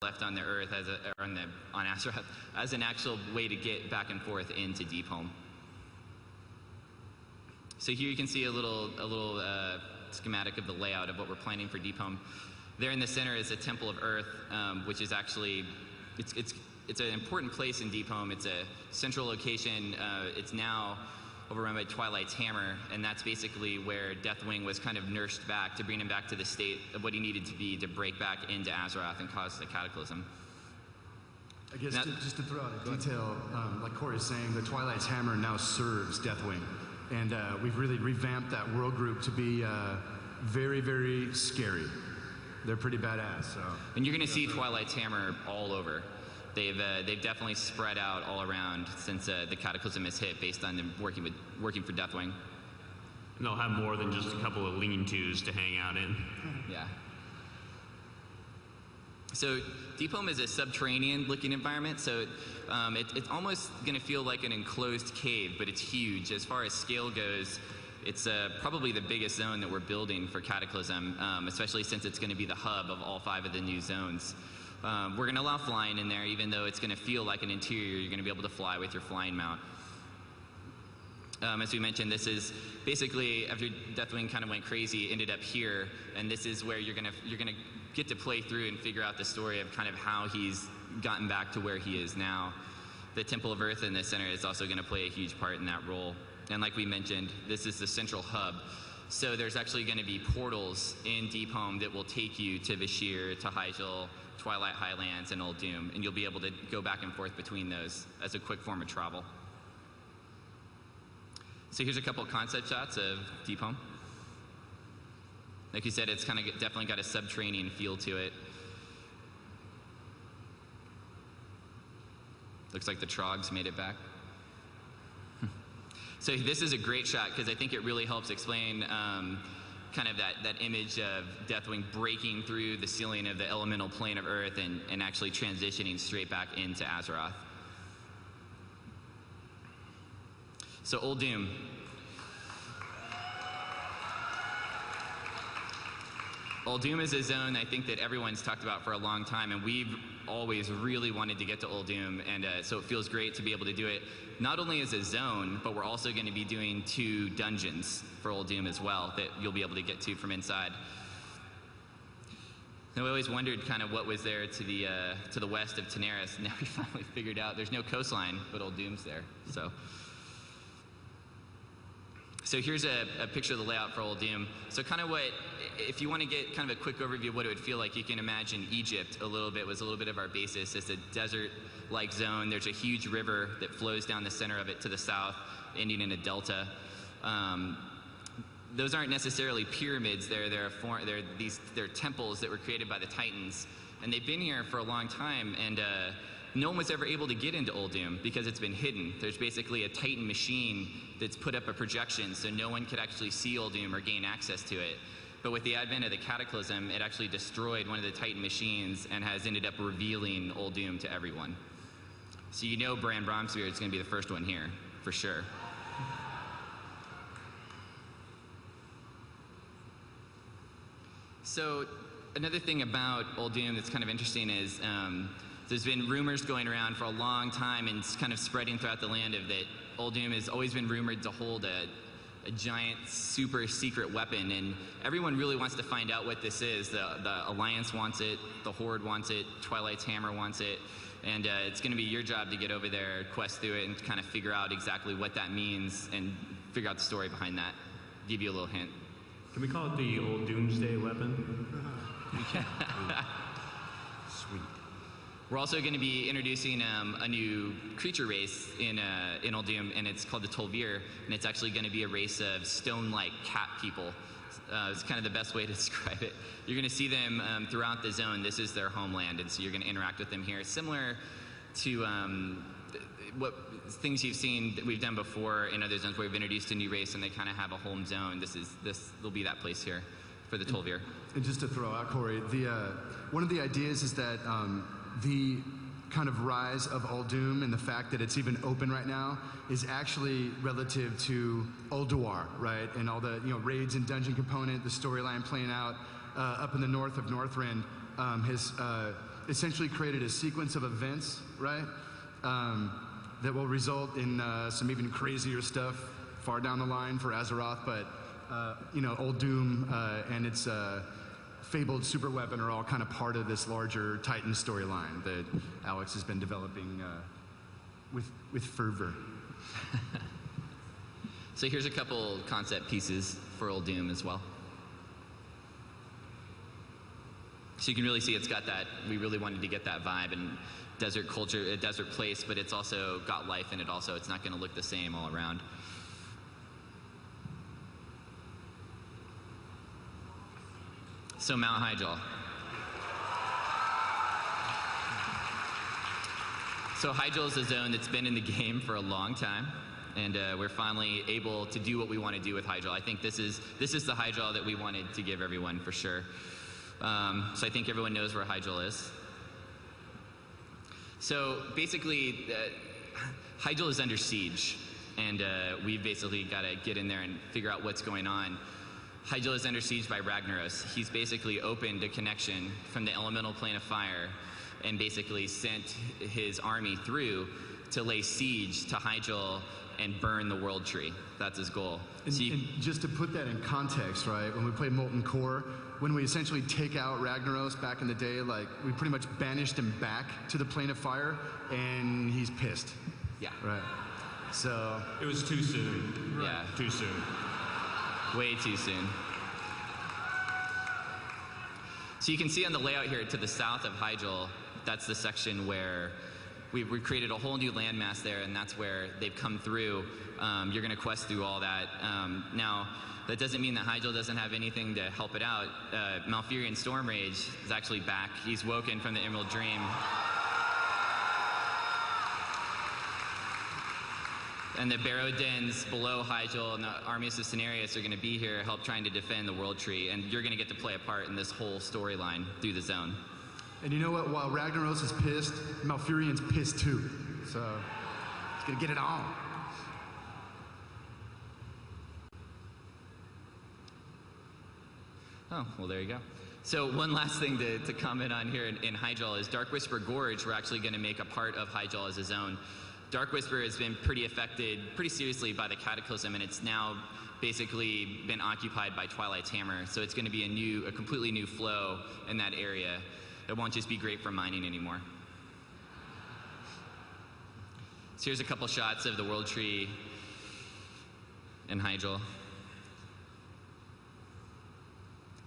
left on the Earth on Azeroth as an actual way to get back and forth into Deepholm. So here you can see a little schematic of the layout of what we're planning for Deepholm. There in the center is a Temple of Earth, which is actually it's an important place in Deepholm. It's a central location. It's now overrun by Twilight's Hammer, and that's basically where Deathwing was kind of nursed back to bring him back to the state of what he needed to be to break back into Azeroth and cause the cataclysm. I guess just to throw out a detail, like Corey's saying, the Twilight's Hammer now serves Deathwing, and we've really revamped that world group to be very, very scary. They're pretty badass. So. And you're going to see Twilight's Hammer all over. They've definitely spread out all around since the Cataclysm has hit, based on them working for Deathwing. And they'll have more than just a couple of lean-tos to hang out in. Yeah. So Deepholm is a subterranean-looking environment, so it's almost going to feel like an enclosed cave, but it's huge. As far as scale goes, it's probably the biggest zone that we're building for Cataclysm, especially since it's going to be the hub of all 5 of the new zones. We're going to allow flying in there, even though it's going to feel like an interior. You're going to be able to fly with your flying mount. As we mentioned, this is basically, after Deathwing kind of went crazy, ended up here, and this is where you're going to get to play through and figure out the story of kind of how he's gotten back to where he is now. The Temple of Earth in the center is also going to play a huge part in that role. And like we mentioned, this is the central hub. So there's actually going to be portals in Deepholm that will take you to Vashj'ir, to Hyjal, Twilight Highlands, and Old Doom, and you'll be able to go back and forth between those as a quick form of travel. So here's a couple of concept shots of Deepholm. Like you said, it's kind of definitely got a subterranean feel to it. Looks like the Trogs made it back. So this is a great shot because I think it really helps explain kind of that image of Deathwing breaking through the ceiling of the elemental plane of Earth and actually transitioning straight back into Azeroth. So Old Doom. Old Doom is a zone I think that everyone's talked about for a long time, and we've always really wanted to get to Old Doom, and so it feels great to be able to do it not only as a zone, but we're also going to be doing 2 dungeons for Old Doom as well that you'll be able to get to from inside. And we always wondered kind of what was there to the west of Tanaris. Now we finally figured out there's no coastline, but Old Doom's there. So here's a picture of the layout for Old Doom. So kind of if you want to get kind of a quick overview of what it would feel like, you can imagine Egypt was a little bit of our basis. It's a desert-like zone. There's a huge river that flows down the center of it to the south, ending in a delta. Those aren't necessarily pyramids. They're temples that were created by the Titans, and they've been here for a long time, and no one was ever able to get into Old Doom because it's been hidden. There's basically a Titan machine that's put up a projection so no one could actually see Old Doom or gain access to it. But with the advent of the Cataclysm, it actually destroyed one of the Titan machines and has ended up revealing Old Doom to everyone. So you know Bran Bromsbeard is going to be the first one here, for sure. So another thing about Old Doom that's kind of interesting is there's been rumors going around for a long time and it's kind of spreading throughout the land of that Old Doom has always been rumored to hold a giant super secret weapon, and everyone really wants to find out what this is. The Alliance wants it, the Horde wants it, Twilight's Hammer wants it, and it's going to be your job to get over there, quest through it, and kind of figure out exactly what that means and figure out the story behind that. Give you a little hint. Can we call it the Old Doomsday weapon? We can. Sweet. We're also going to be introducing a new creature race in Old Doom, and it's called the Tol'vir, and it's actually going to be a race of stone-like cat people. It's kind of the best way to describe it. You're going to see them throughout the zone. This is their homeland, and so you're going to interact with them here. Similar to what things you've seen that we've done before in other zones where we've introduced a new race and they kind of have a home zone. This will be that place here for the Tol'vir. And just to throw out, Corey, one of the ideas is that the kind of rise of Old Doom and the fact that it's even open right now is actually relative to Ulduar, right? And all the raids and dungeon component, the storyline playing out up in the north of Northrend has essentially created a sequence of events, right? That will result in some even crazier stuff far down the line for Azeroth, but Old Doom and its fabled super weapon are all kind of part of this larger Titan storyline that Alex has been developing with fervor. So here's a couple concept pieces for Old Doom as well. So you can really see it's got that, we really wanted to get that vibe and desert culture, a desert place, but it's also got life in it also. It's not going to look the same all around. So Mount Hyjal. So Hyjal is a zone that's been in the game for a long time, and we're finally able to do what we want to do with Hyjal. I think this is the Hyjal that we wanted to give everyone for sure. So I think everyone knows where Hyjal is. So basically, Hyjal is under siege, and we've basically got to get in there and figure out what's going on. Hyjal is under siege by Ragnaros. He's basically opened a connection from the elemental plane of fire and basically sent his army through to lay siege to Hyjal and burn the world tree. That's his goal. And just to put that in context, right, when we play Molten Core, when we essentially take out Ragnaros back in the day, like, we pretty much banished him back to the plane of fire, and he's pissed. Yeah. Right. So... It was too soon. Right. Yeah. Too soon. Way too soon. So you can see on the layout here to the south of Hyjal, that's the section where we created a whole new landmass there, and that's where they've come through. You're going to quest through all that. Now, that doesn't mean that Hyjal doesn't have anything to help it out. Malfurion Stormrage is actually back. He's woken from the Emerald Dream. And the Barrow Dens below Hyjal and the armies of Cenarius are going to be here, help trying to defend the World Tree. And you're going to get to play a part in this whole storyline through the zone. And you know what? While Ragnaros is pissed, Malfurion's pissed too. So he's going to get it on. Oh, well, there you go. So one last thing to comment on here in Hyjal is Dark Whisper Gorge. We're actually going to make a part of Hyjal as a zone. Dark Whisper has been pretty affected pretty seriously by the Cataclysm, and it's now basically been occupied by Twilight's Hammer. So it's going to be a completely new flow in that area. It won't just be great for mining anymore. So here's a couple shots of the World Tree in Hyjal.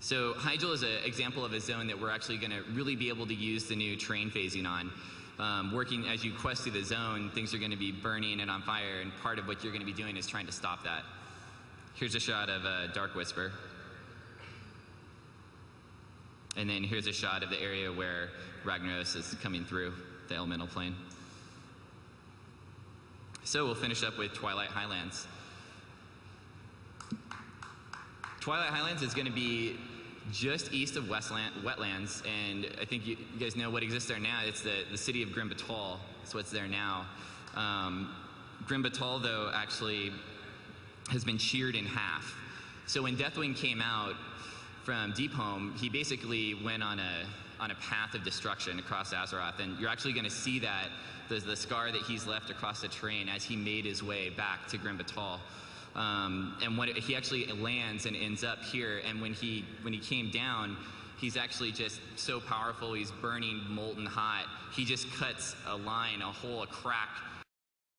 So Hyjal is an example of a zone that we're actually going to really be able to use the new terrain phasing on. Working as you quest through the zone, things are going to be burning and on fire, and part of what you're going to be doing is trying to stop that. Here's a shot of Dark Whisper. And then here's a shot of the area where Ragnaros is coming through the elemental plane. So we'll finish up with Twilight Highlands. Twilight Highlands is going to be just east of Wetlands, and I think you guys know what exists there now. It's the city of Grim Batal. That's what's there now. Grim Batal, though, actually has been sheared in half. So when Deathwing came out from Deepholm, he basically went on a path of destruction across Azeroth, and you're actually going to see that the scar that he's left across the terrain as he made his way back to Grim Batal. And when he actually lands and ends up here, and when he came down, he's actually just so powerful. He's burning molten hot. He just cuts a line, a hole, a crack